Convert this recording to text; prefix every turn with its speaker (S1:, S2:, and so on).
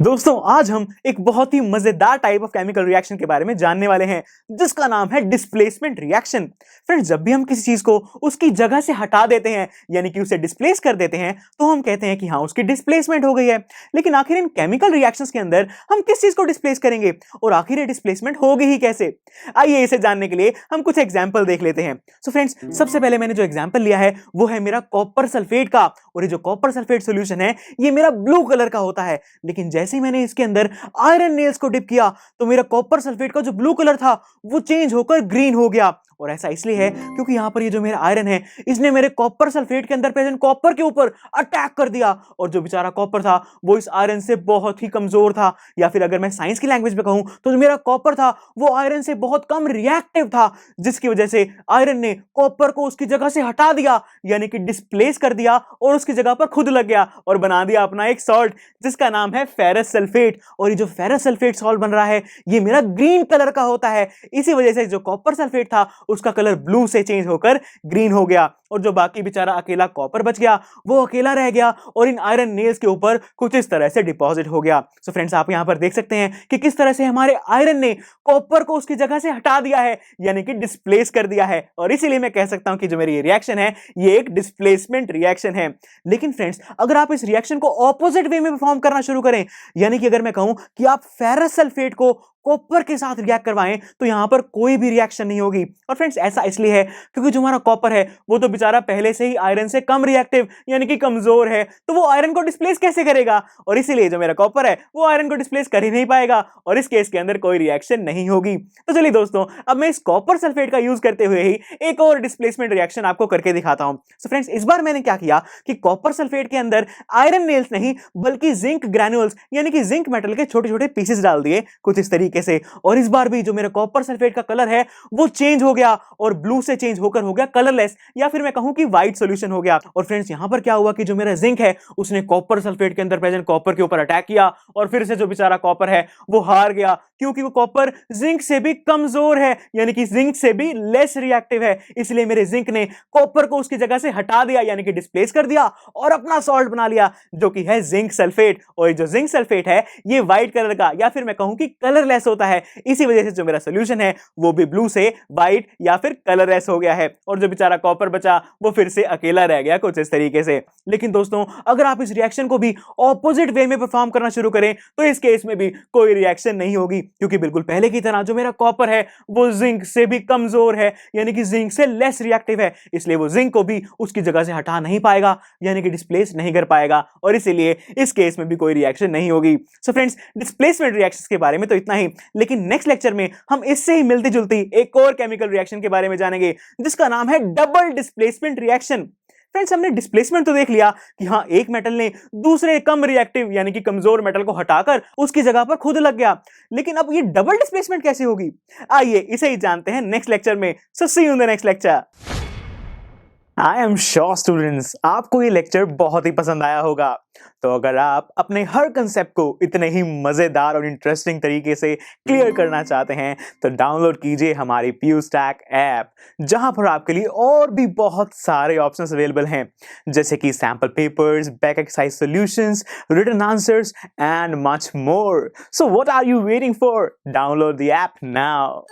S1: दोस्तों आज हम एक बहुत ही मजेदार टाइप ऑफ केमिकल रिएक्शन के बारे में जानने वाले हैं जिसका नाम है डिस्प्लेसमेंट रिएक्शन। फ्रेंड्स, जब भी हम किसी चीज को उसकी जगह से हटा देते हैं यानी कि उसे डिस्प्लेस कर देते हैं तो हम कहते हैं कि हाँ उसकी डिस्प्लेसमेंट हो गई है। लेकिन आखिर इन केमिकल रिएक्शंस के अंदर हम किस चीज को डिस्प्लेस करेंगे और आखिर ये डिस्प्लेसमेंट होगी ही कैसे? आइए इसे जानने के लिए हम कुछ एग्जाम्पल देख लेते हैं। सो फ्रेंड्स, सबसे पहले मैंने जो एग्जाम्पल लिया है वो है मेरा कॉपर सल्फेट का, और ये जो कॉपर सल्फेट सोल्यूशन है ये मेरा ब्लू कलर का होता है। लेकिन जैसे ही मैंने इसके अंदर आयरन नेल्स को डिप किया तो मेरा कॉपर सल्फेट का जो ब्लू कलर था वो चेंज होकर ग्रीन हो गया। और ऐसा इसलिए है क्योंकि यहां पर ये जो मेरा आयरन है इसने मेरे कॉपर सल्फेट के अंदर प्रेजेंट कॉपर के ऊपर अटैक कर दिया, और जो बेचारा कॉपर था वो इस आयरन से बहुत ही कमजोर था, या फिर अगर मैं साइंस की लैंग्वेज में कहूं तो जो मेरा कॉपर था वो आयरन से बहुत कम रिएक्टिव था, जिसकी वजह से आयरन ने कॉपर को उसकी जगह से हटा दिया यानी कि डिस्प्लेस कर दिया और उसकी जगह पर खुद लग गया और बना दिया अपना एक सॉल्ट जिसका नाम है फेरस सल्फेट। और ये जो फेरस सल्फेट सॉल्ट बन रहा है ये मेरा ग्रीन कलर का होता है। इसी वजह से जो कॉपर सल्फेट था उसका कलर ब्लू से चेंज होकर ग्रीन हो गया, और जो बाकी बेचारा अकेला कॉपर बच गया वो अकेला रह गया और इन आयरन नेल्स के ऊपर कुछ इस तरह से डिपॉजिट हो गया। सो फ्रेंड्स, आप यहां पर देख सकते हैं कि किस तरह से हमारे आयरन ने कॉपर को उसकी जगह से हटा दिया है यानी कि डिस्प्लेस कर दिया है, और इसीलिए मैं कह सकता हूं कि जो मेरी रिएक्शन है ये एक डिस्प्लेसमेंट रिएक्शन है। लेकिन फ्रेंड्स, अगर आप इस रिएक्शन को ऑपोजिट वे में परफॉर्म करना शुरू करें, यानी कि अगर मैं कहूं कि आप फेरस सल्फेट को कॉपर के साथ रिएक्ट करवाएं तो यहां पर कोई भी रिएक्शन नहीं होगी। और फ्रेंड्स, ऐसा इसलिए है क्योंकि जो हमारा कॉपर है वो तो बेचारा पहले से ही आयरन से कम रिएक्टिव यानी कि कमजोर है, तो वो आयरन को डिस्प्लेस कैसे करेगा? और इसीलिए जो मेरा कॉपर है वो आयरन को डिस्प्लेस कर ही नहीं पाएगा और इस केस के अंदर कोई रिएक्शन नहीं होगी। तो चलिए दोस्तों, अब मैं इस कॉपर सल्फेट का यूज करते हुए ही एक और डिस्प्लेसमेंट रिएक्शन आपको करके दिखाता हूं। सो फ्रेंड्स, इस बार मैंने क्या किया कि कॉपर सल्फेट के अंदर आयरन नेल्स नहीं बल्कि जिंक ग्रैन्युल्स यानी कि जिंक मेटल के छोटे छोटे पीसेस डाल दिए कुछ इस तरीके से, और इस बार भी जो मेरा कॉपर सल्फेट का कलर है वो चेंज हो गया और ब्लू से चेंज होकर हो गया कलरलेस, या फिर मैं कहूं कि व्हाइट सॉल्यूशन हो गया। और फ्रेंड्स, यहां पर क्या हुआ कि जो मेरा जिंक है उसने कॉपर सल्फेट के अंदर प्रेजेंट कॉपर के ऊपर अटैक किया, और फिर से जो बेचारा कॉपर है वो हार गया क्योंकि वो कॉपर जिंक से भी कमजोर है यानी कि जिंक से भी लेस रिएक्टिव है। इसलिए मेरे जिंक ने कॉपर को उसकी जगह से हटा दिया यानी कि डिस्प्लेस कर दिया और अपना सॉल्ट बना लिया जो कि है जिंक सल्फेट। और ये जो जिंक सल्फेट है ये व्हाइट कलर का या फिर मैं कहूं कि कलरलेस होता है। इसी वजह से जो मेरा सॉल्यूशन है वो भी ब्लू से व्हाइट या फिर कलरलेस हो गया है, और जो बेचारा कॉपर बचा वो फिर से अकेला रह गया कुछ इस तरीके से। लेकिन दोस्तों, अगर आप इस रिएक्शन को भी ऑपोजिट वे में परफॉर्म करना शुरू करें तो इस केस में भी कोई रिएक्शन नहीं होगी, क्योंकि बिल्कुल पहले की तरह जो मेरा कॉपर है वो जिंक से भी कमजोर है यानी कि जिंक से लेस रिएक्टिव है, इसलिए वो जिंक को भी उसकी जगह से हटा नहीं पाएगा यानी कि डिस्प्लेस नहीं कर पाएगा, और इसीलिए इस केस में भी कोई रिएक्शन नहीं होगी। सो फ्रेंड्स, डिस्प्लेसमेंट रिएक्शंस के बारे में तो इतना ही, लेकिन नेक्स्ट लेक्चर में हम इससे ही मिलती जुलती एक और केमिकल रिएक्शन के बारे में जानेंगे जिसका नाम है डबल डिस्प्लेसमेंट रिएक्शन। फ्रेंड्स, हमने डिस्प्लेसमेंट तो देख लिया कि हाँ एक मेटल ने दूसरे कम रिएक्टिव यानी कि कमजोर मेटल को हटाकर उसकी जगह पर खुद लग गया, लेकिन अब ये डबल डिस्प्लेसमेंट कैसे होगी? आइए इसे ही जानते हैं नेक्स्ट लेक्चर में। So see you in the next lecture. I am sure students, आपको ये लेक्चर बहुत ही पसंद आया होगा। तो अगर आप अपने हर कंसेप्ट को इतने ही मजेदार और इंटरेस्टिंग तरीके से क्लियर करना चाहते हैं तो डाउनलोड कीजिए हमारी PuStack ऐप, जहां पर आपके लिए और भी बहुत सारे ऑप्शंस अवेलेबल हैं, जैसे कि sample papers, back exercise solutions, written answers and much more. So what are you waiting for? Download the app now.